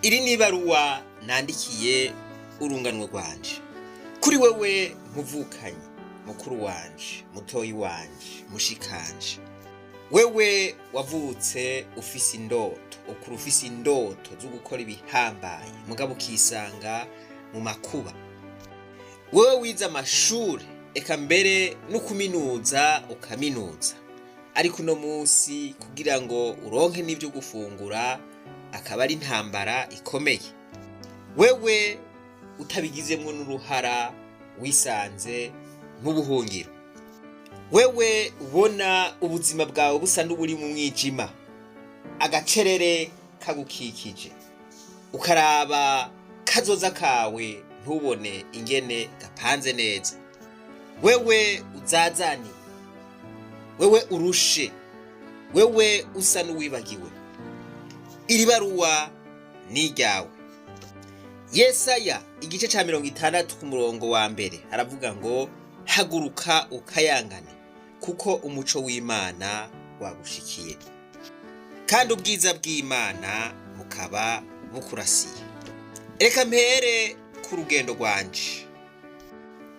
Iri ni ibaruwa nandikiye urunganwe rwanje. Kuri wewe nkuvukanye, mukuru wanje, mutoyi wanje, mushikanje. Wewe wavutse ufise indoto, ukuru ufise indoto zo gukora ibihambaye, mugabo ukisanga mu makuba. Wewe wize amashuri, eka mbere no kuminuza ukaminuza. Ariko uno munsi kugira ngo uronke n'ivyo gufungura akaba ari intambara ikomeye. Wewe utabigizemwo n'uruhara wisanze mu buhungiro. Wewe ubona ubuzima bwawe busa n'uburi mu mwijima, agacerere kagukikije, ukaraba kazoza kawe ntubone ingene gapanze neza. Wewe uzazani, wewe urushe, wewe usa n'uwibagiwe. Iri baruwa ni ryawe. Yesaya igice ca 60 ku murongo wa mbere aravuga ngo haguruka ukayangane kuko umuco w'Imana wagushikiye kandi ubwiza bw'Imana mukaba bukurasiye. Reka mpere ku rugendo rwanje.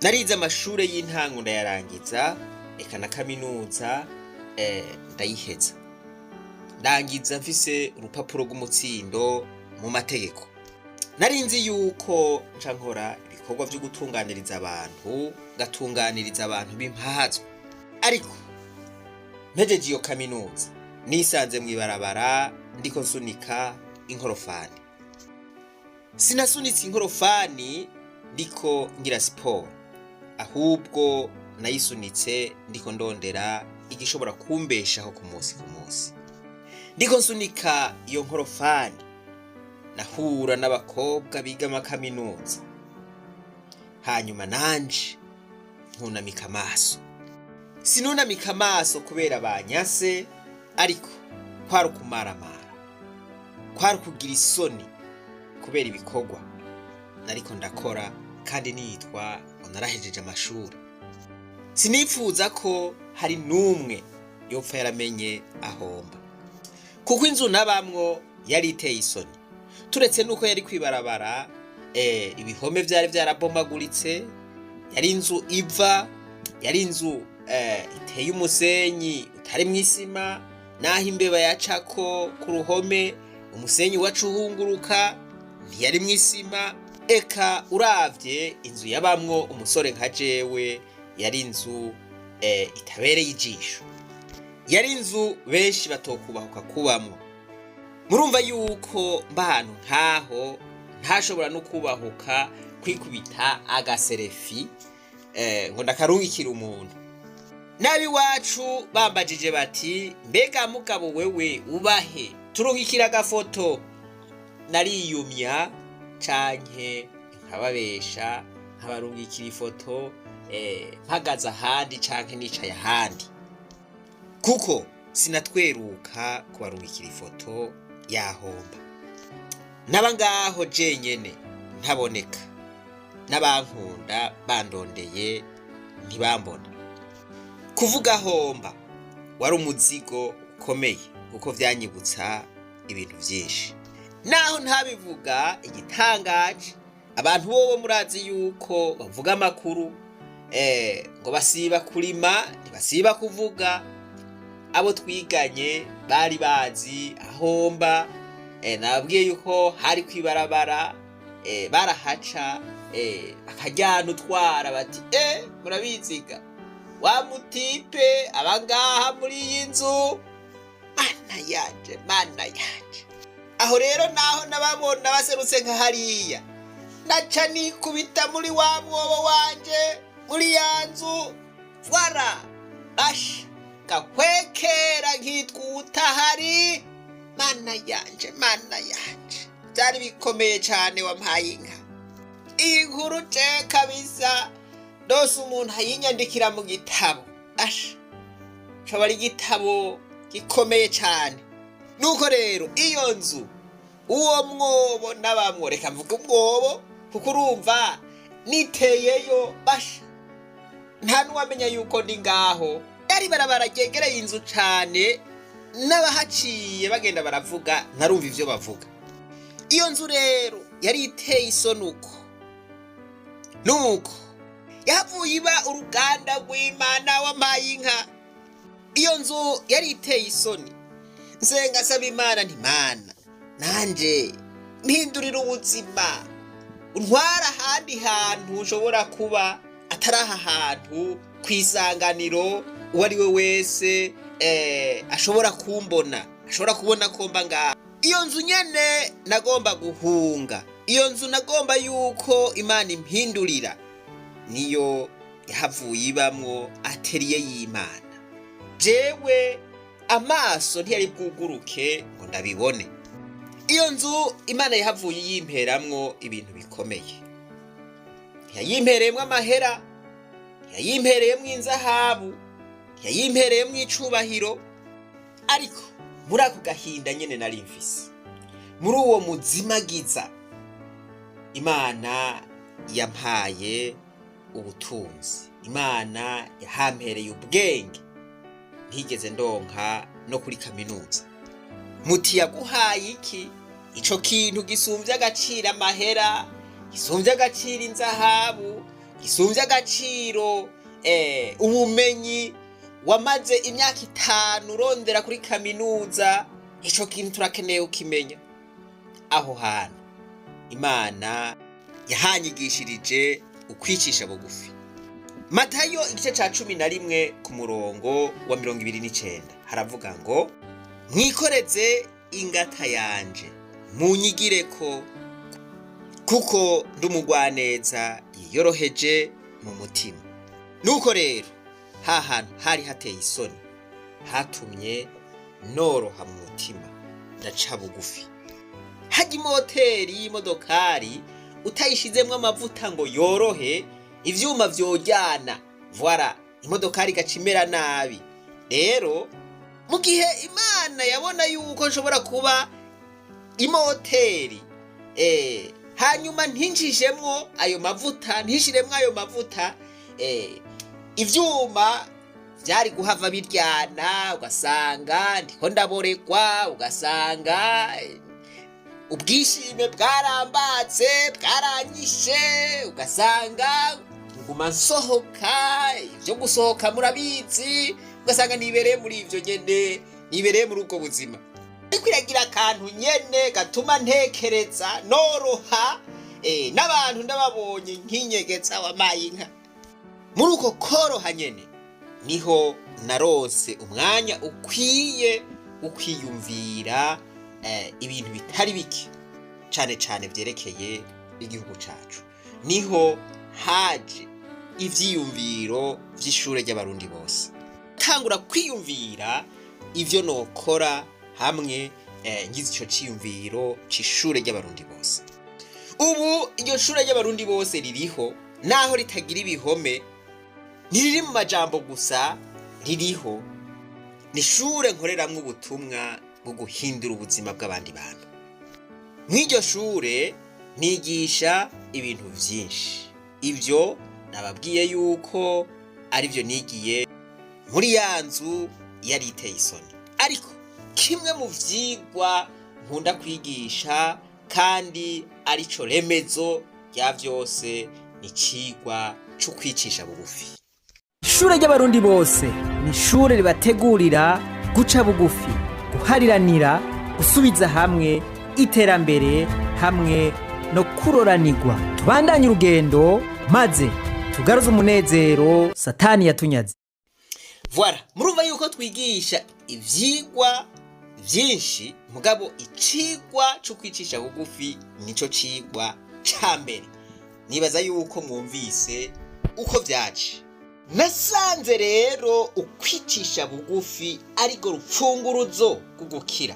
Narize amashure y'intango ndayarangiza, eka na kaminuza ndayiheza. Ndangiza mfise urupapuro rw'umutsindo mu mategeko. Narinzi yuko nca nkora ibikorwa vyo gutunganiriza abantu, gatunganiriza abantu b'impahazwa. Ariko mpejeje iyo kaminuza nisanze mw'ibarabara ndiko nsunika inkorofani. Sinasunitse inkorofani ndiko ngira siporo, ahubwo nayisunitse ndiko ndondera igishobora kumbeshaho ku munsi ku munsi. Ndiko nsunika iyo nkorofani nahura n'abakobwa biga amakaminuza, hanyuma nanje ntunamika amaso. Sinunamika amaso kubera banyase, ariko kwari ukumaramara, kwari kugira isoni kubera ibikorwa nariko ndakora kandi nitwa ngo narahejeje amashuri. Sinifuza ko hari n'umwe yopfa yaramenye ahomba, kuko inzu nabamwo yari iteye isoni. Turetse nuko yari kwibarabara, ibihome vyari vyarabombaguritse, yari inzu iva, yari inzu iteye umusenyi utari mwisima, naho imbeba yacako ku ruhome umusenyi wacuhunguruka ntiyari mwisima. Eka uravye inzu yabamwo umusore nka jewe yari inzu itabereye ijisho, yari inzu benshi batokubahuka kubamwo. Murumva yuko mbantu nkaho ntashobora no kubahuka kwikubita agaserefi ngo ndakarungikira umuntu. Nabi wacu bambajije bati mbega mugabo wewe ubahe turungikira agafoto. Nariyumya canke nkababesha nkabarungikira ifoto mpagaze ahandi canke nicaye ahandi, kuko sinatweruka kubarungikira ifoto yahomba. Naba ngaho jenyene ntaboneka, n'abankunda bandondeye ntibambona. Kuvuga homba wari umuzigo ukomeye, kuko vyanyibutsa ibintu vyinshi. Naho ntabivuga igitangaje, abantu bobo murazi yuko bavuga amakuru ngo basiba kurima ntibasiba kuvuga. Abo twiganye bari bazi ahomba. Nababwiye yuko hari kwibarabara, barahaca akajyana utwara bati murabiziga wa mutipe abangaha muri iyi nzu. Mana yanje. Aho rero naho nababona baserutse nka hariya, naca nikubita muri wa mwobo wanje muri ya nzu vwara basha gakwekera nkitwuta hari. Mana yanje, mana yanje, byari bikomeye cyane wampaye inka. Iyi nkuru je kabisa ndose umuntu ayinyandikira mu gitabo, coba ari igitabo gikomeye cyane. Nuko rero iyo nzu, uwo mwobo nabamwo, reka mvuga umwobo kuko urumva niteyeyo basha nta nuwamenya yuko ndi ngaho. Yari barabara ryegereye inzu cane, n'abahaciye bagenda baravuga ntarumva ivyo bavuga. iyo nzu rero yari iteye isoni uko nuko yavuye iba uruganda rw'Imana wampaye inka. Iyo nzu yari iteye isoni, nsenga saba Imana nti Mana nanje mpindurira ubuzima, untwara ahandi hantu ushobora kuba atari aha hantu kw'isanganiro, uwo ari we wese ashobora kumbona, ashobora kubona ko mba ngaha. Iyo nzu nyene nagomba guhunga, iyo nzu nagomba yuko Imana impindurira, niyo yahavuye ibamwo ateriye y'Imana. Jewe amaso ntiyari bwuguruke ngo ndabibone. Iyo nzu Imana yahavuye yimperamwo ibintu bikomeye. Yayimpereyemwo amahera, yayimpereyemwo inzahabu, yayimpereyemwo icubahiro, ariko muri ako gahinda nyene nari mfise, muri uwo muzimagiza, Imana yampaye ubutunzi, Imana yahampereye ubwenge ntigeze ndonka no kuri kaminuza. Muti yaguhaye iki? Ico kintu gisumvye agaciro amahera, gisumvye agaciro inzahabu, gisumvye agaciro ubumenyi wamaze imyaka 5 urondera kuri kaminuza. Ico kintu turakeneye ukimenya. Aho hantu Imana yahanyigishirije ukwicisha bugufi. Matayo igice ca 11 ku murongo wa 29 haravuga ngo, mwikoreze ingata yanje munyigireko, kuko ndumugwaneza yiyoroheje mu mutima. Nuko rero hantu hari hateye isoni, hatumye noroha mu mutima, ndaca bugufi. Haji moteri y'imodokari utayishizemwo amavuta ngo yorohe, ivyuma vyojyana, voilà, imodokari gacimera nabi. Rero mu gihe Imana yabona yuko nshobora kuba imoteri, hanyuma ntinjijemwo ayo mavuta, ntishiremwo ayo mavuta, ivyuma vyari guhava biryana, ugasanga ndiko ndaboregwa, ugasanga ubwishime bwarambatse, bwaranyishe, ugasanga nguma nsohoka, ivyo gusohoka murabizi, ugasanga nibereye muri ivyo nyene, nibereye muri ubwo buzima. Ariko iragira akantu nyene gatuma ntekereza, noroha, n'abantu ndababonye nkinyegeza wampaye inka. Muri uko koroha nyene niho narose umwanya ukwiye ukwiyumvira ibintu bitari bike, cane cane vyerekeye igihugu cacu. Niho haje ivyiyumviro vy'ishure ry'abarundi bose, tangura kwiyumvira ivyo nokora hamwe ngize ico ciyumviro c'ishure ry'abarundi bose. Ubu iryo shure ry'abarundi bose ririho, naho ritagira ibihome, ntiriri mu majambo gusa, ririho. Ni ishure nkoreramwo ubutumwa bwo guhindura ubuzima bw'abandi bantu. Mw'iryo shure nigisha ibintu vyinshi, ivyo nababwiye yuko arivyo nigiye muri ya nzu yari iteye isoni. Ariko kimwe mu vyigwa nkunda kwigisha kandi arico remezo rya vyose, ni icigwa co kwicisha bugufi. Ishure ry'abarundi bose ni ishure ribategurira guca bugufi, guhariranira, gusubiza hamwe, iterambere hamwe no kuroranirwa. Tubandanye urugendo maze tugaruze umunezero Satani yatunyaze. Voilà, murumva yuko twigisha ivyigwa vyinshi, mugabo icigwa co kwicisha bugufi nico cigwa ca mbere. Nibaza yuko mwumvise uko vyaje. Nasanze rero ukwicisha bugufi arigo rupfunguruzo rw'ugukira.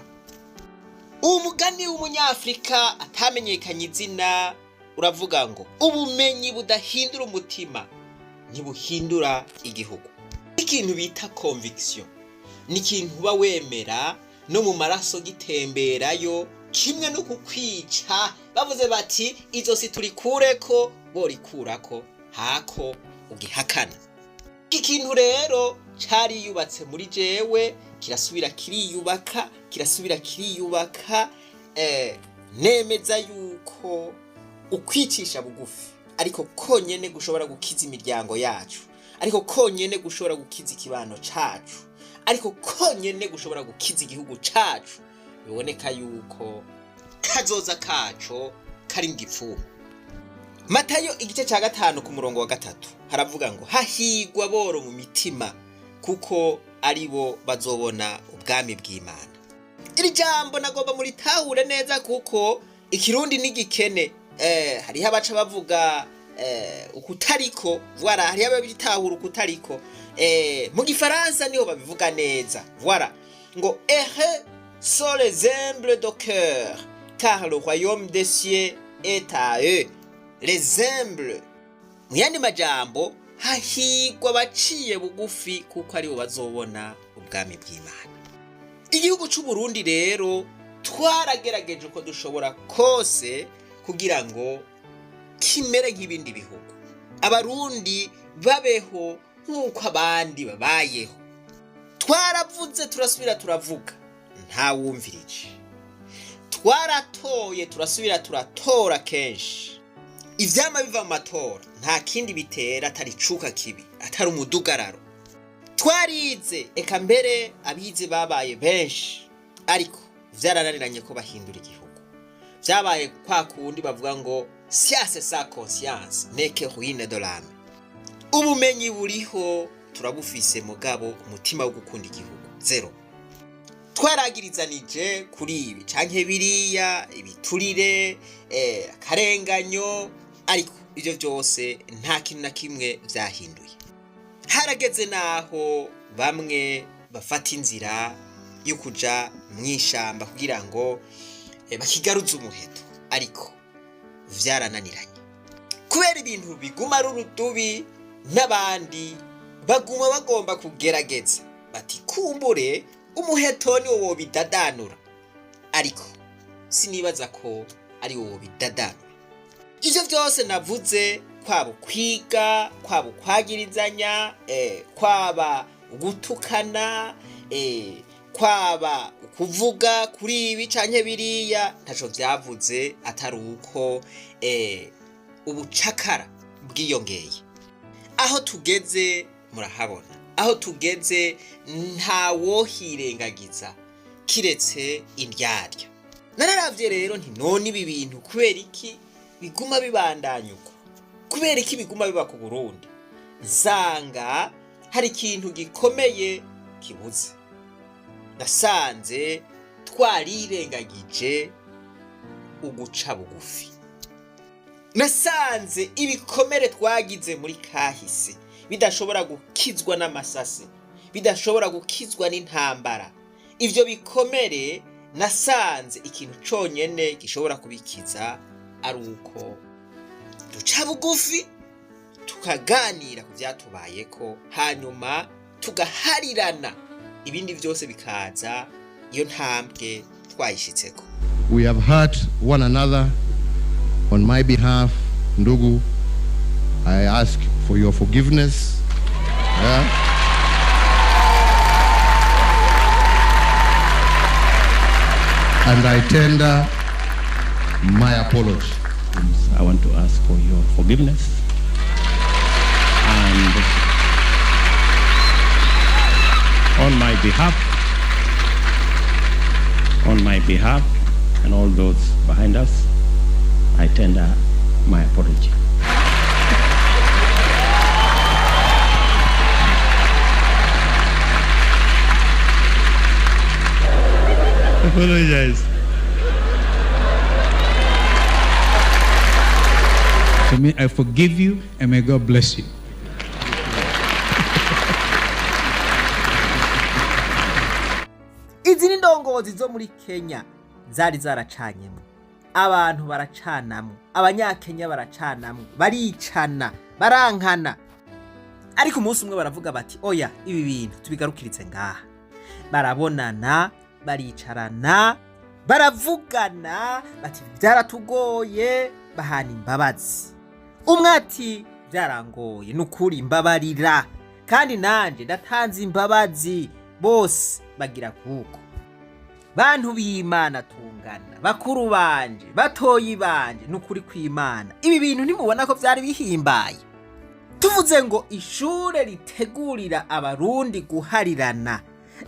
Umugani w'umunyafrika atamenyekanye izina uravuga ngo, ubumenyi budahindura umutima ntibuhindura igihugu. Ikintu bita conviction ni ikintu uba wemera no mu maraso gitemberayo, kimwe no kukwica bavuze bati izosi turikureko, borikurako hako ugihakana. Ikintu rero cari yubatse muri jewe, kirasubira kiriyubaka, nemeza yuko ukwicisha bugufi ariko konyene gushobora gukiza imiryango yacu, ariko konyene gushobora gukiza ikibano cacu, ariko konyene gushobora gukiza igihugu cacu. Biboneka yuko kazoza kacu kari mu gipfumu. Matayo igice ca 5 ku murongo wa 3 haravuga ngo hahigwa boro mu mitima kuko aribo bazobona ubwami bw'Imana. Iri jambo nagomba muri tahure neza kuko ikirundi n'igikene hariho abaca bavuga ukutariko, voilà, hariho ababitahura ukutariko. Mu gifaransa niho babivuga neza, voilà, ngo sont les humbles de cœur car le royaume des cieux est à eux. Les humbles, mu yandi majambo, hahigwa baciye bugufi kuko aribo bazobona ubwami bw'Imana. Igihugu c'u Burundi rero twaragerageje uko dushobora kose kugira ngo kimere nk'ibindi bihugu, abarundi babeho nk'uko abandi babayeho. Twaravuze turasubira turavuga, nta wumvirije. Twaratoye turasubira turatora kenshi. Ivyama biva mu matora nta kindi bitera atari cuka kibi, atari umudugararo. Twarize, eka mbere abize babaye benshi, ariko vyarananiranye ko bahindura igihugu. Vyabaye kwa kundi bavuga ngo science sans conscience n'est que ruine de l'âme. Ubumenyi buriho turabufise mugabo umutima wo gukunda igihugu zero. Twaragirizanije kuri ibi canke biriya, ibiturire, akarenganyo, ariko ivyo vyose nta kintu na kimwe vyahinduye. Harageze naho bamwe bafata inzira yo kuja mw'ishamba kugira ngo bakigaruza umuheto, ariko vyarananiranye kubera ibintu biguma ari urudubi. N'abandi baguma bagomba kugerageza bati kumbure umuheto ni wo bidadanura, ariko sinibaza ko ari wo bidadanura. Ivyo vyose navuze, kwaba kwiga, kwaba kwagirizanya, kwaba gutukana, kwaba kuvuga kuri ibi canke biriya, ntaco vyavuze atari uko ubucakara bwiyongeye. Aho tugeze murahabona, aho tugeze nta wohirengagiza kiretse indyarya. Nararavye rero nti none ibi bintu kubera iki biguma bibandanya uko, kubera iki biguma biba ku Burundi? Nsanga hari ikintu gikomeye kibuze. Nasanze twarirengagije uguca bugufi. Nasanze ibikomere twagize muri kahise bidashobora gukizwa n'amasase, bidashobora gukizwa n'intambara. Ivyo bikomere nasanze ikintu conyene gishobora kubikiza ari uko duca bugufi, tukaganira ku vyatubayeko, hanyuma tugaharirana, ibindi vyose bikaza iyo ntambwe twayishitseko. We have hurt one another. On my behalf, ndugu, I ask for your forgiveness. And I tender my apology. I want to ask for your forgiveness. And on my behalf, and all those behind us, I tender my apology. Apologize. For me, I forgive you and may God bless you. Izi ni ndongozi zo muri Kenya zari zaracanyemo. Abantu baracanamwe, abanyakenya baracanamwe, baricana, barankana. Ariko umunsi umwe baravuga bati oya, ibi bintu tubigarukirize ngaha. Barabonana, baricarana, baravugana, bati byaratugoye, bahana imbabazi. Umwe ati byarangoye, nukuri imbabarira, kandi nanje ndatanze imbabazi. Bose bagira kuko. bantu b'Imana tungana, bakuru banje, batoyi banje, n'ukuri kw'Imana ibi bintu ntimubona ko byari bihimbaye? Tuvuze ngo ishure ritegurira abarundi guharirana,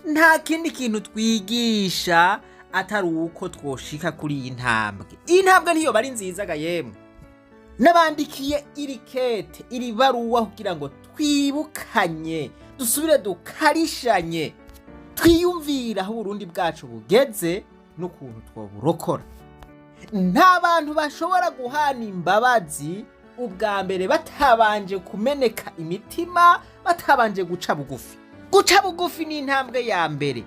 nta kindi kintu twigisha atari uko twoshika kuri iyi ntambwe. Iyi ntambwe niyo bari nziza ga yemwe. Nabandikiye iri kete, iri baruwa kugira ngo twibukanye, dusubire dukarishanye, twiyumvira aho Burundi bwacu bugeze n'ukuntu twoburokora. Nta bantu bashobora guhana imbabazi ubwa mbere batabanje kumeneka imitima, batabanje guca bugufi. Guca bugufi ni intambwe ya mbere,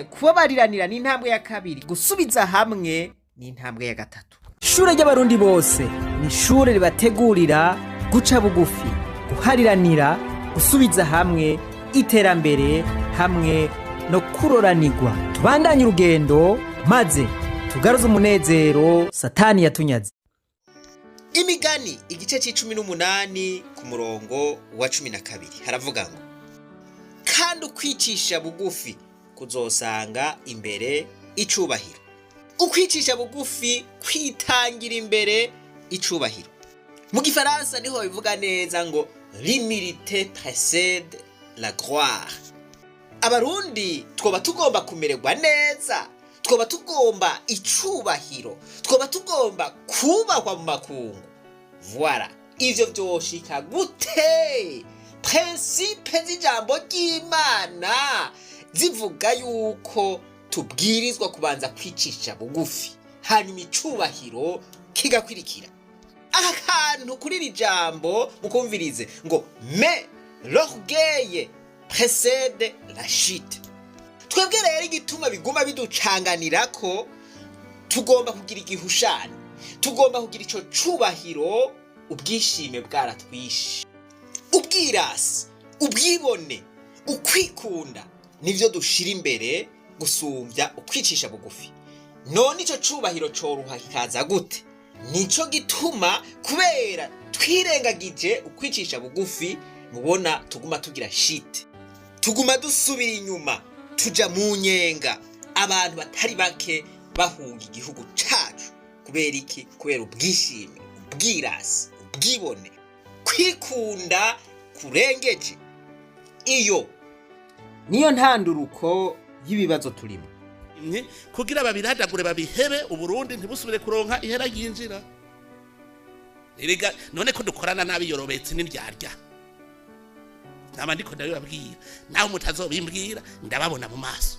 kubabariranira ni intambwe ya kabiri, gusubiza hamwe ni intambwe ya gatatu. Ishure ry'abarundi bose ni ishure ribategurira guca bugufi, guhariranira, gusubiza hamwe, iterambere hamwe no kuroranirwa. Tubandanye urugendo maze tugaruze umunezero Satani yatunyaze. Imigani igice c'18 ku murongo wa 12 haravuga ngo, kandi ukwicisha bugufi kuzosanga imbere icubahiro. Ukwicisha bugufi kwitangira imbere icubahiro. Mu gifaransa niho bivuga neza ngo l'humilité précède la gloire. Abarundi twoba tugomba kumererwa neza, twoba tugomba icubahiro, twoba tugomba kubahwa mu makungu. Voilà, ivyo vyoshika gute? Principe z'ijambo ry'Imana zivuga yuko tubwirizwa kubanza kwicisha bugufi, hanyuma icubahiro kigakwirikira. Aka kantu kuri iri jambo mukumvirize ngo mais l'orgueil précède la chute. Twebwe rero igituma biguma biducanganira ko tugomba kugira igihushani, tugomba kugira ico cubahiro, ubwishime bwaratwishe, ubwirasi, ubwibone, ukwikunda nivyo dushira imbere gusumvya ukwicisha bugufi. None ico cubahiro coruha kikaza gute? Nico gituma kubera twirengagije ukwicisha bugufi, mubona tuguma tugira shite, tuguma dusubira inyuma, tuja mu nyenga, abantu batari bake bahunga igihugu cacu. Kubera iki? Kubera ubwishime, ubwirasi, ubwibone, kwikunda kurengeje. Iyo niyo ntanduruko y'ibibazo turimo. Kugira babiragagure babihebe, Uburundi ntibusubire kuronka ihera yinjira. None ko dukorana nabi yorobetse n'indyarya. Nama ndiko ndabibabwira, naho mutazobimbwira ndababona mu maso.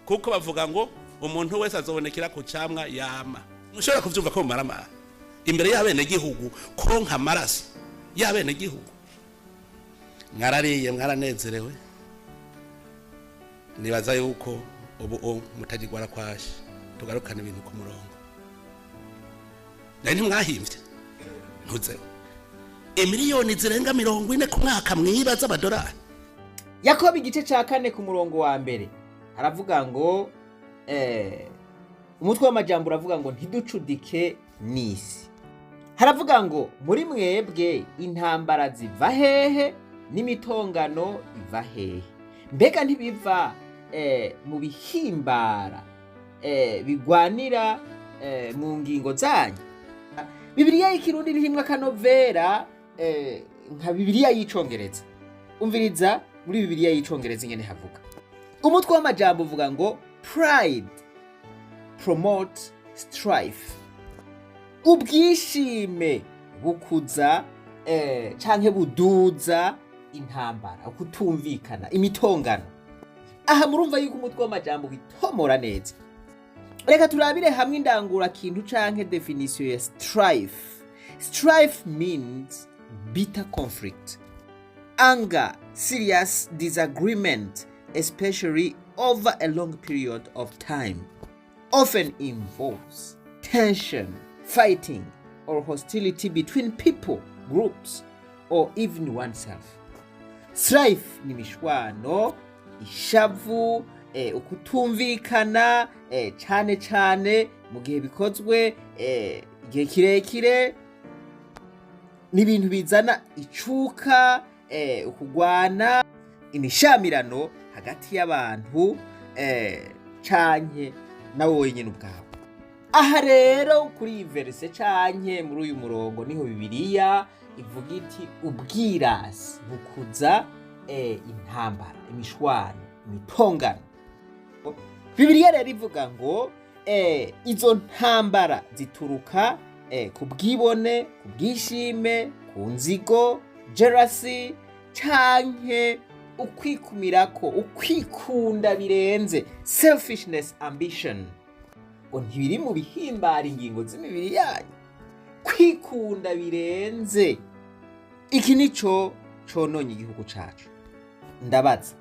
Kuko bavuga ngo umuntu wese azobonekera ku camwa yama. Mushobora kuvyumva ko mumaramara imbere y'abene gihugu konka amaraso y'abene gihugu. Mwarariye, mwaranezerewe. Nibaza yuko ubu mutagirwara kwashi, tugarukana ibintu ku murongo. Nari ntimwahimvye ntuzeho miliyoni zirenga 40 ku mwaka mwibaza amadolari. Yakobo igice ca 4 ku murongo wa mbere haravuga ngo umutwe w'amajambo uravuga ngo ntiducudike n'isi. Haravuga ngo muri mwebwe intambara ziva hehe n'imitongano iva hehe? Mbega ntibiva mu bihimbara bigwanira mu ngingo zanyu? Bibiliya y'ikirundi nirimwe akanovera nka Bibiliya y'icongereza. Umviriza muri Bibiliya y'icongereza ingene havuga. Umutwe w'amajambo uvuga ngo pride promote strife. Ubwishime bukuza canke buduza intambara, ukutumvikana, imitongano. Aha murumva yuko umutwe w'amajambo bitomora neza. Reka turabire hamwe indangura kintu canke definition ya strife. Strife means bitter conflict, anger, serious disagreement, especially over a long period of time. Often involves tension, fighting, or hostility between people, groups, or even oneself. Strife ni mishwano, ishavu, ukutumvikana, cane cane mu gihe bikozwe igihe kirekire, n'ibintu bizana icuka, ukugwana, imishamirano hagati y'abantu canke nawe wenyine ubwawe. Aha rero kuri iyi verse canke muri uyu murongo niho Bibiliya ivuga iti ubwirasi bukuza intambara, imishwano, imitongano. Bibiliya rero ivuga ngo izo ntambara zituruka ku bwibone, ku bwishime, ku nzigo, jealousy canke ukwikumirako, ukwikunda birenze, selfishness, ambition. Ngo ntibiri mu bihimbara ingingo z'imibiri yanyu, kwikunda birenze. Iki nico cononye igihugu cacu. Ndabaza,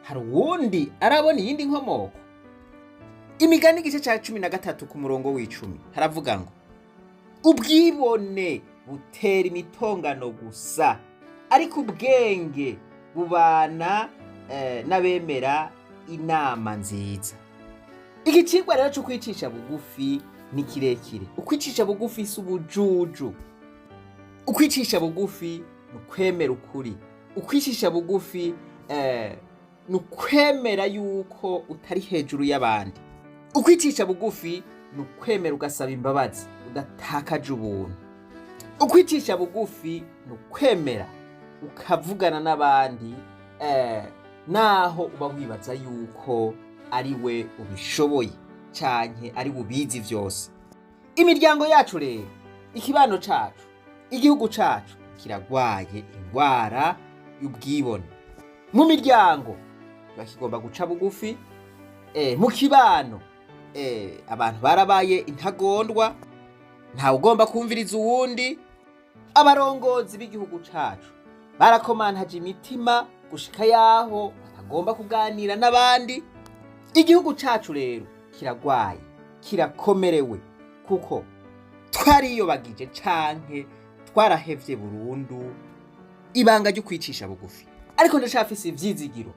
hari uwundi arabona iyindi nkomoko? Imigani igice ca 13 ku murongo w'10 haravuga ngo ubwibone butera imitongano gusa, ariko ubwenge bubana n'abemera inama nziza. Iki cigwa rero cyo kwicisha bugufi ni kirekire. Ukwicisha bugufi si ubujuju. Ukwicisha bugufi ni ukwemera ukuri. Ukwicisha bugufi ni ukwemera yuko utari hejuru y'abandi. Ukwicisha bugufi ni ukwemera ugasaba imbabazi udatakaje ubuntu. Ukwicisha bugufi ni ukwemera ukavugana n'abandi naho uba wibaza yuko ari we ubishoboye canke ari bubizi vyose. Imiryango yacu rero, ikibano cacu, igihugu cacu kiragwaye indwara y'ubwibone. Mu miryango bakigomba guca bugufi, mu kibano abantu barabaye intagondwa, ntawe ugomba kumviriza uwundi. Abarongozi b'igihugu cacu barakomantaje imitima gushika yaho batagomba kuganira n'abandi. Igihugu cacu rero kiragwaye, kirakomerewe, kuko twariyobagije canke twarahevye burundu ibanga ryo kwicisha bugufi. Ariko ndacafise ivyizigiro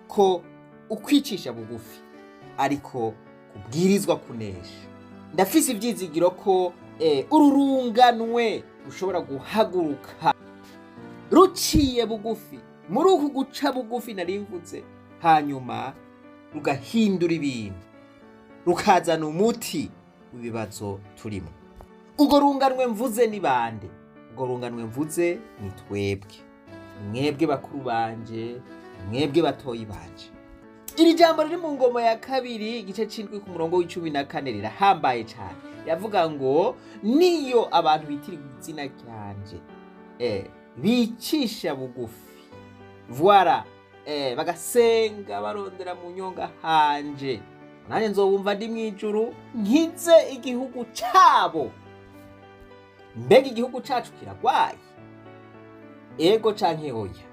ko ukwicisha bugufi ariko kubwirizwa kunesha. Ndafise ivyizigiro ko ururunganwe rushobora guhaguruka ruciye bugufi muri uku guca bugufi narimvuze, hanyuma rugahindura ibintu, rukazana umuti w'ibibazo turimo. Ubwo runganwe mvuze ni bande? Ubwo runganwe mvuze ni twebwe, mwebwe bakuru banje, mwebwe batoyi banje. Iri jambo riri mu ngoma ya 2 igice c'indwi ku murongo w'14 rirahambaye cyane. Yavuga ngo niyo abantu bitirirwa izina ryanje bicisha bugufi, voilà, bagasenga barondera mu nyonga hanje, nanje nzobumva ndi mwijuru nkize igihugu cabo. Mbega igihugu cacu kiragwaye? Ego canke oya?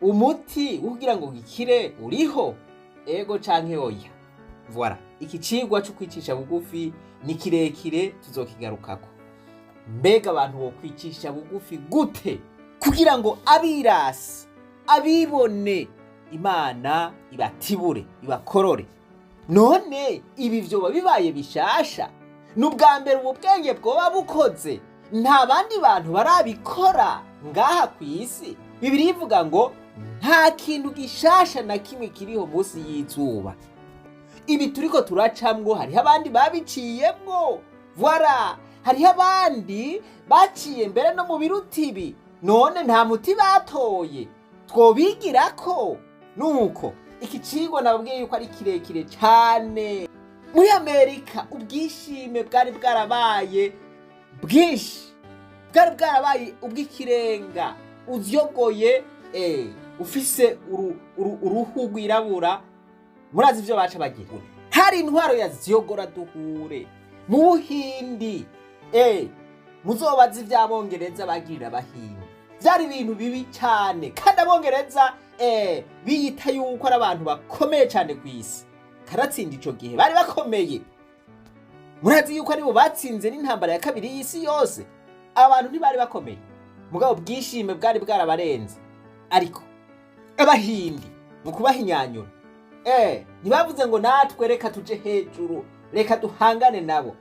Umuti kugira ngo gikire uriho? Ego canke oya? Voilà, iki cigwa cyo kwicisha bugufi ni kirekire, tuzokigarukako. Mbega abantu bo kwicisha bugufi gute kugira ngo abirasi, abibone, Imana ibatibure, ibakorore? None ibi vyoba bibaye bishasha? Nubwa mbere ubu bwenge bwoba bukoze, nta bandi bantu barabikora ngaha kw'isi. Bibiliya ivuga ngo nta kintu gishasha na kimwe kiriho munsi y'izuba. Ibi turiko turacamwo hariho abandi babiciyemwo, voilà, hariho abandi baciye mbere no mu birutibi, none nta muti batoye twobigirako. Nuko iki cigwa nababwiye yuko ari kirekire cyane. Muri Amerika ubwishime bwari bwarabaye bwinshi, bwari bwarabaye ubw'ikirenga, uzyogoye ufise uruhu rwirabura. Murazi ivyo baca bagira, hari intwaro ya ziyogora duhure. Mu Buhindi muzobazi ivy'abongereza bagirira Abahindi, vyari ibintu bibi cyane, kandi Abongereza biyita yuko ari abantu bakomeye cyane kw'isi. Karatsinda ico gihe bari bakomeye. Murazi yuko aribo batsinze n'intambara ya 2 y'isi yose. Abantu ntibari bakomeye, mugabo bwishime bwari bwarabarenze. Ariko Abahindi mu kubahinyanyura ntibavuze ngo natwe reka tuje hejuru, reka duhangane nabo.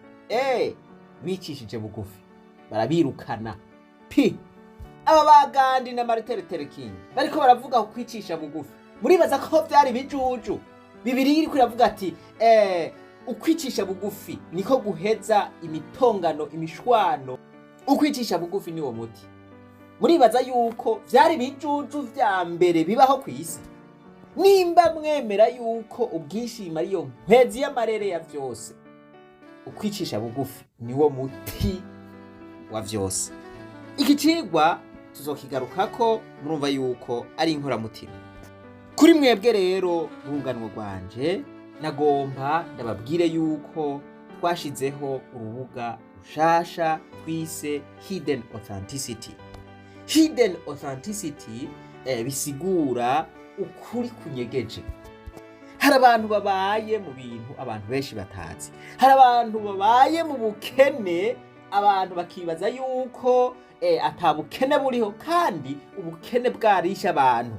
Bicishije bugufi barabirukana. Aba bagandi na Martin Luther King bariko baravuga ku kwicisha bugufi, muribaza ko vyari bijuju? Bibiliya iriko iravuga ati ukwicisha bugufi niko guheza imitongano imishwano. Ukwicisha bugufi niwo muti. Muribaza yuko vyari bijuju vya mbere bibaho kw'isi? Nimba mwemera yuko ubwishima ariyo nkwezi y'amarere ya vyose, ukwicisha bugufi niwo muti wa vyose. Iki cigwa tuzokigarukako, murumva yuko ari inkoramutima. Kuri mwebwe rero urunganwe rwanje, nagomba ndababwire yuko twashizeho urubuga rushasha twise Hidden Authenticity. Hidden Authenticity bisigura ukuri kunyegeje. Hari abantu babaye mu bintu abantu benshi batazi. Hari abantu babaye mu bukene, abantu bakibaza yuko atabukene buriho kandi ubukene bwarisha abantu.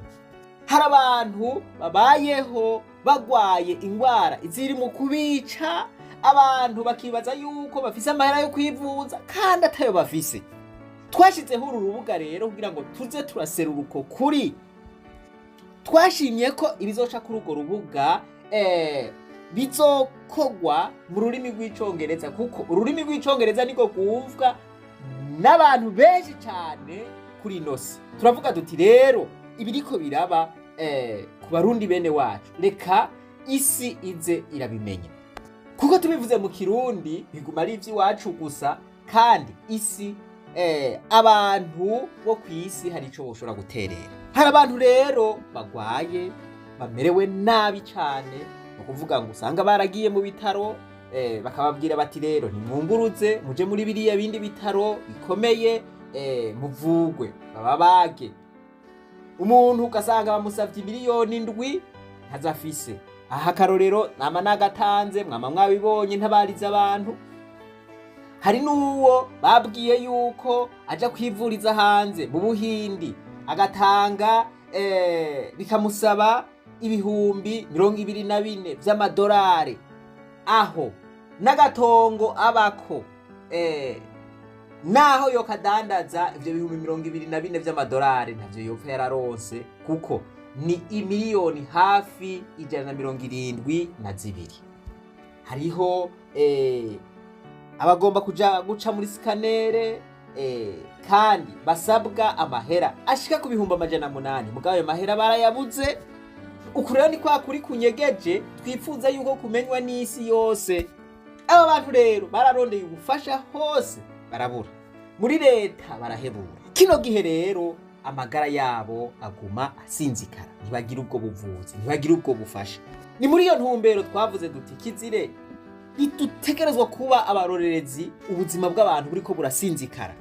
Hari abantu babayeho bagwaye ingwara iziri mu kubica, abantu bakibaza yuko bafise amahera yo kwivuza kandi atayo bafise. Twashizeho uru rubuga rero kugira ngo tuze turaserura uko kuri. Twashimye ko ibizoca kuri urwo rubuga bizokogwa mu rurimi rw'icongereza, kuko ururimi rw'icongereza niko rwumvwa n'abantu benshi cyane kuri ino si. Turavuga duti rero ibiriko biraba ku barundi bene wacu, reka isi ize irabimenya, kuko tubivuze mu kirundi biguma ari ivy'iwacu gusa, kandi isi abantu bo kw'isi hari ico boshobora guterera. Hari abantu rero bagwaye bamerewe nabi cyane, no kuvuga ngo usanga baragiye mu bitaro, bakababwira bati rero nimwunguruze muje muri biriya bindi bitaro bikomeye muvugwe bababage. Umuntu ugasanga bamusavye miliyoni 7 ntazafise. Aha karorero nama nagatanze mwama mwabibonye ntabariza abantu. Hari nuwo babwiye yuko aja kwivuriza hanze mu Buhindi, agatanga bikamusaba ibihumbi 24 vy'amadolari, aho n'agatongo abako naho yo kadandaza ivyo bihumbi 24 vy'amadolari ntavyo yopfa yararonse, kuko ni imiliyoni hafi 172. Hariho abagomba kuja guca muri skanere, kandi basabwa amahera ashika ku bihumbi 800, mugabo ayo mahera barayabuze. Ukurero ni kwa kuri kunyegeje twifuza yuko kumenywa n'isi yose. Aba bantu rero bararondeye ubufasha hose barabura, muri leta barahebura. Kino gihe rero amagara yabo aguma asinzikara, ntibagira ubwo buvuzi, ntibagira ubwo bufasha. Ni muri iyo ntumbero twavuze duti kizire ntidutegerezwa kuba abarorerezi ubuzima bw'abantu buriko burasinzikara.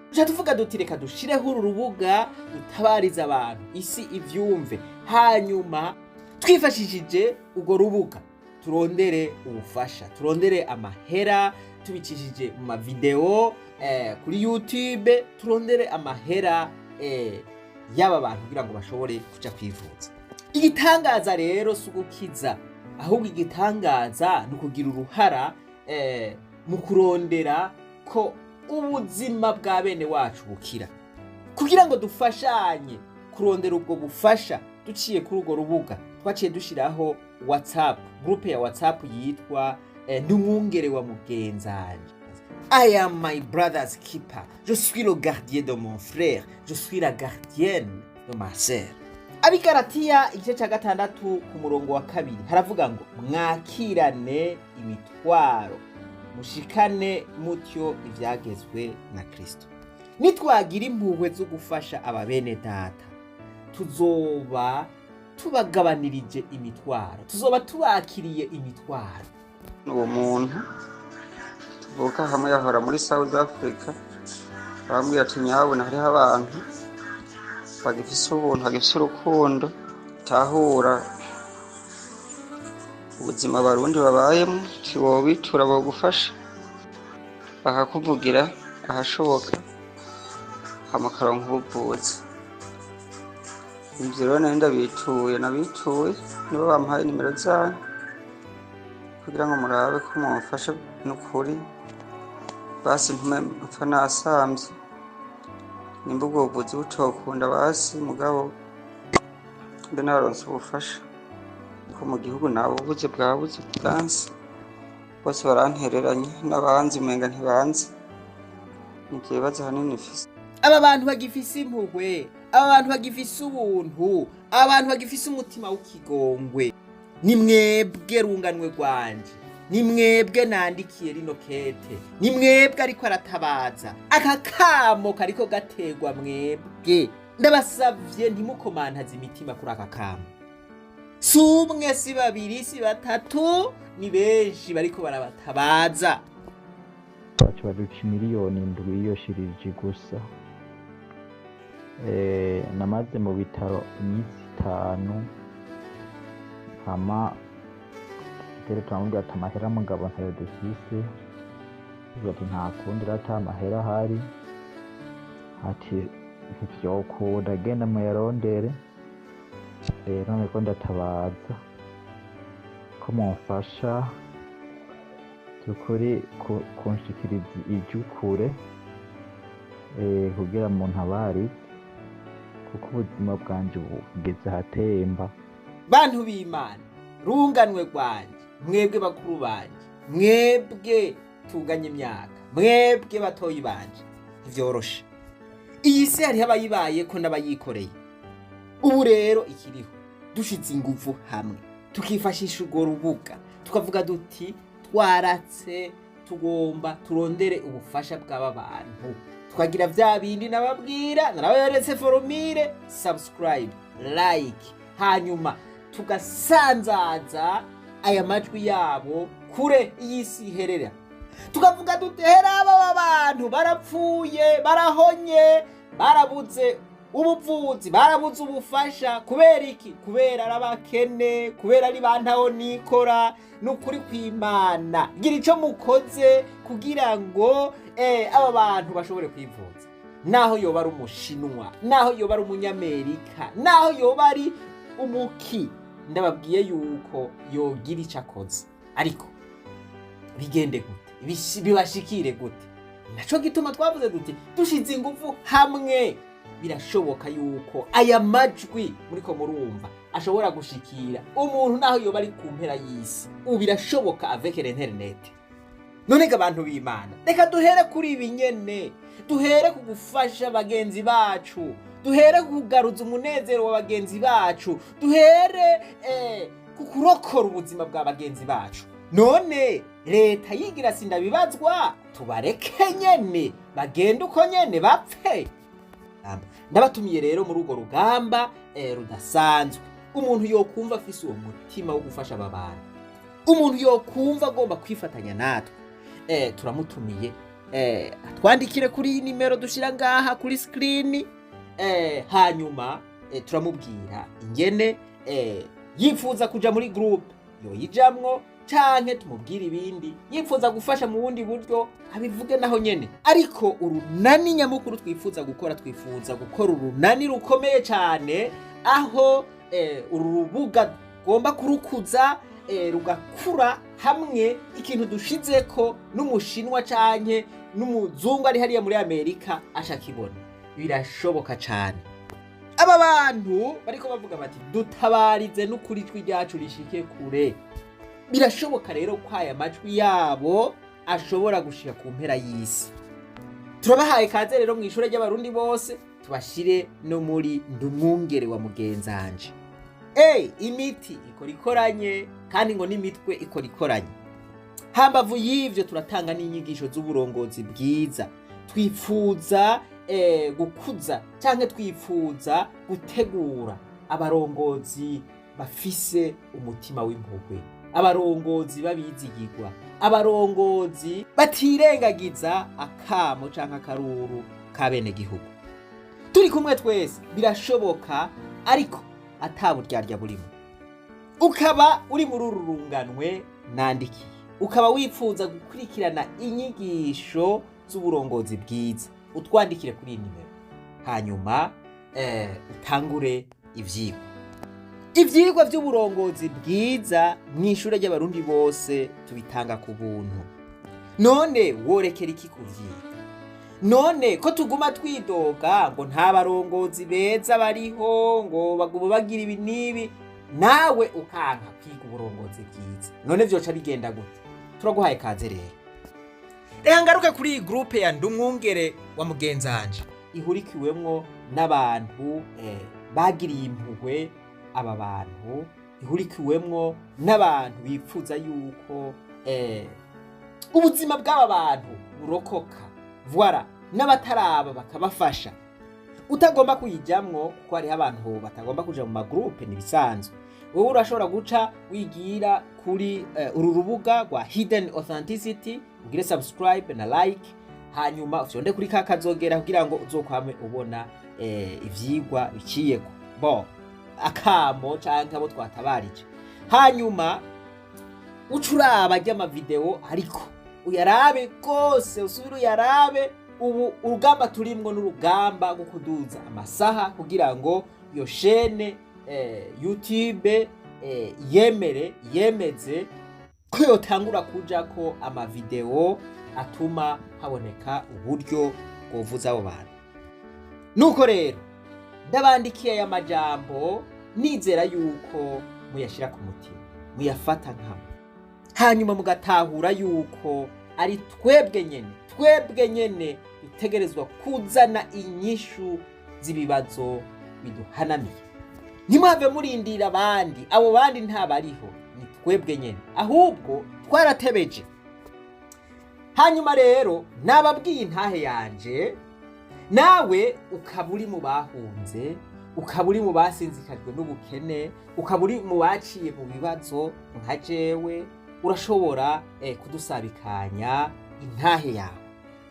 Tuja tuvuga duti reka dushireho uru rubuga dutabariza abantu, isi ivyumve, hanyuma twifashishije urwo rubuga turondere ubufasha, turondere amahera tubicishije mu mavideo kuri YouTube, turondere amahera y'aba bantu kugira ngo bashobore kuja kwivuza. Igitangaza rero sugukiza, ahubwo igitangaza nukugira uruhara mu kurondera ko ubuzima bwa bene wacu bukira, kugira ngo dufashanye kurondera ubwo bufasha. Duciye kuri urwo rubuga twaciye dushiraho WhatsApp, groupe ya WhatsApp yitwa N'umwungere wa mugenzanje. I am my brother's keeper, je suis le gardien de mon frère, je suis la gardienne de ma sœur. Abigaratiya igice ca 6 ku murongo wa 2 haravuga ngo mwakirane imitwaro mushikane mutyo ivyagezwe na Kristo. Nitwagira impuhwe zo gufasha ababene data, tuzoba tubagabanirije imitwaro, tuzoba tubakiriye imitwaro. Uwo muntu tuvuka hamwe yahora muri South Africa, bambwiye ati nyabona hariho abantu bagifise ubuntu, bagifise urukundo, tahura ubuzima abarundi babayemo, tiwobitura bagufasha bakakuvugira ahashoboka hamakaronka ubuvuzi. Ivyo rero nabituye nibo bampaye nimero zanyu kugira ngo murabe ko mumfasha n'ukuri, basi ntume mpfa nasamvye. Nimba ubwo buvuzi butokunda basi mugabo mbe naronse ubufasha ariko mu gihugu nabo ubuze bwabuze bwansi bose barantereranye n'abanzi umenga ntibanzi nikibazo hanini fisi. Aba bantu bagifise impuhwe, aba bantu bagifise ubuntu, aba bantu bagifise umutima w'ikigongwe, ni mwebwe runganwe rwanje, ni mwebwe nandikiye rino kete, ni mwebwe ariko aratabaza, aka kamo kariko gategwa mwebwe. Ndabasavye ntimukomantaze imitima kuri aka kamo. Si umwe, si babiri, si batatu, ni benshi bariko barabatabaza. Bacu baduca miliyoni indwi yiyoshirije gusa. Namaze mu bitaro iminsi 5 hama tere turamubwira ati amahera mugabo ntayo dufise, ati nta kundi rata amahera ahari, ati ntivyokunda agenda muyarondere. Rero niko ndatabaza ko mumfasha tukuri kunshikiriza ijukure kugira mu ntabari kuko ubuzima bwanje bugeze hatemba. Bantu b'Imana, runganwe rwanje, mwebwe bakuru banje, mwebwe tuganye imyaka, mwebwe batoyi banje, ntivyoroshe. Iyi si hariho abayibayeko n'abayikoreye. Ubu rero ikiriho dushize ingufu hamwe tukifashisha urwo rubuga tukavuga duti twaratse tugomba turondere ubufasha bw'aba bantu, tukagira vya bindi nababwira, naraberetse formule subscribe, like, hanyuma tugasanzaza aya majwi yabo kure y'isi iherera, tukavuga dutera aba bantu barapfuye, barahonye, barabuze ubuvuzi, barabuze ubufasha. Kubera iki? Kubera arabakene, kubera ari bantaho nikora. Nukuri kw'Imana gira ico mukoze kugira ngo aba bantu bashobore kwivuza, naho yoba ari umushinwa, naho yoba ari umunyamerika, naho yoba ari umuki, ndababwiye yuko yogira ico akoze. Ariko bigende gute? Bibashikire gute? Naco gituma twavuze duti dushize ingufu hamwe birashoboka yuko aya majwi muriko murumva ashobora gushikira umuntu naho yoba ari ku mpera y'isi. Ubu birashoboka avec internet. None abantu b'Imana, reka duhere kuri ibi nyene, duhere ku gufasha bagenzi bacu, duhere kugaruza umunezero wa bagenzi bacu, duhere ku kurokora ubuzima bwa bagenzi bacu. None leta yigira sindabibazwa, tubareke nyene bagende uko nyene bapfe. Ndabatumiye rero muri urwo rugamba rudasanzwe. Umuntu yokumva afise uwo mutima wo gufasha aba bantu, umuntu yokumva agomba kwifatanya natwe, turamutumiye atwandikire kuri nimero dushira ngaha kuri screen, hanyuma turamubwira ingene yifuza kuja muri group yoyijamwo, canke tumubwira ibindi yifuza gufasha mu bundi buryo abivuge naho nyene. Ariko urunani nyamukuru twifuza gukora urunani rukomeye cane, aho uru rubuga gomba kurukuza rugakura hamwe. Ikintu dushizeko n'umushinwa canke n'umuzungu ari hariya muri Amerika ashakibona, birashoboka cane. Aba bantu bariko bavuga bati dutabarize n'ukuri ijwi ryacu rishike kure. Birashoboka rero ko aya majwi yabo ashobora gushika ku mpera y'isi. Turabahaye kaze rero mu ishure ry'abarundi bose, tubashire no muri ndumwungere wa mugenzanje. Imiti ikora ikoranye kandi ngo n'imitwe ikora ikoranye. Hambavu y'ivyo turatanga n'inyigisho z'uburongozi bwiza. Twifuza gukuza canke twifuza gutegura abarongozi bafise umutima w'impuhwe, abarongozi babizigirwa, abarongozi batirengagiza akamo canke akaruru ka bene gihugu. Turi kumwe twese birashoboka, ariko ataburyarya burimo. Ukaba uri muri uru runganwe nandikiye, ukaba wifuza gukurikirana inyigisho z'uburongozi bwiza, utwandikire kuri nimero, hanyuma utangure ivyigwa vy'uburongozi bwiza mw'ishure ry'abarundi bose tubitanga ku buntu. None worekera iki kuvyiga? None ko tuguma twidoga ngo nta barongozi beza bariho, ngo baguma bagira ibi nibi, nawe ukanka kwiga uburongozi bwiza, none vyoca bigenda gute? Turaguhaye kaze rero. Reka ngaruke kuri iyi groupe ya Ndumwungere wa mugenzanje ihurikiwemwo n'abantu bagiriye impuhwe aba bantu, ihurikiwemwo n'abantu bipfuza yuko ubuzima bw'aba bantu burokoka, voilà, n'abataraba bakabafasha. Utagomba kuyijamwo kuko hariho abantu batagomba kuja mu magroupe, nibisanzwe. Wowe urashobora guca wigira kuri uru rubuga rwa Hidden Authenticity, ugire subscribe na like, hanyuma ufyonde kuri kakazogera kugira ngo uzokwame ubona ivyigwa biciyeko. Bo akamo canke abo twatabarije, hanyuma ucuraba ry'ama video ariko uyarabe kose, usubire uyarabe. Ubu urugamba turimwo n'urugamba rwo kuduza amasaha kugira ngo iyo shene YouTube yemeze ko yotangura kuja ko ama video atuma haboneka uburyo bwovuza abo bantu. Nuko rero ndabandikiye aya majambo nizera yuko muyashira ku mutima, muyafata nkama, hanyuma mugatahura yuko ari twebwe nyene dutegerezwa kuzana inyishu z'ibibazo biduhanamiye. Ntimwave murindira abandi, abo bandi ntabariho, ni twebwe nyene, ahubwo twaratebeje. Hanyuma rero nababwiye intahe yanje, nawe ukaburi mu bahunze, ukaburi mu basinzikajwe n'ubukene, ukaburi mu baciye mu bibazo nka jewe, urashobora kudusabikanya intahe yawe.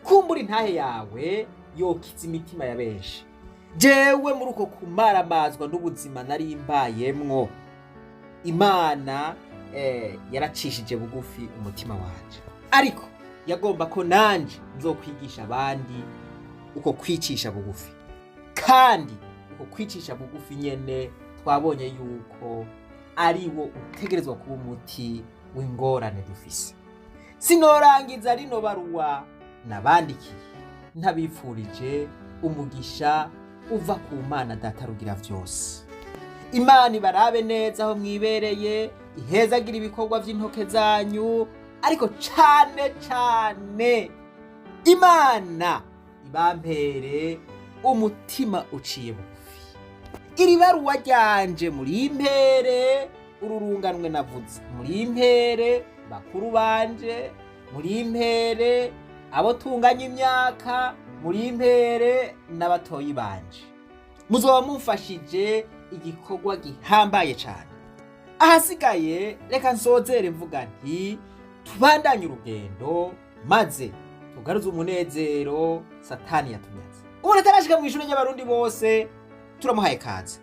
Kumbura intahe yawe yokiza imitima ya benshi. Jewe muri uko kumaramazwa n'ubuzima nari mbayemwo, Imana yaracishije bugufi umutima wanje, ariko yagomba ko nanje nzokwigisha abandi uko kwicisha bugufi. Kandi uko kwicisha bugufi nyene twabonye yuko ari wo utegerezwa kuba umuti w'ingorane dufise. Sinorangiza rino baruwa nabandikiye ntabifurije umugisha uva ku Mana Data rugira vyose. Imana ibarabe neza aho mwibereye, ihezagira ibikorwa vy'intoke zanyu, ariko cane Imana ibampere umutima uciye bugufi. Iri baruwa ryanje muri impere ururunganwe navuze, muri impere bakuru banje, muri impere abo tunganya imyaka, muri impere n'abatoyi banje. Muzoba mumfashije igikorwa gihambaye cyane. Ahasigaye reka nsozere mvuga nti tubandanye urugendo maze tugaruze umunezero Satani yatunyaze. Umuntu atarashika mu ishuri ry'abarundi bose turamuhaye kaze.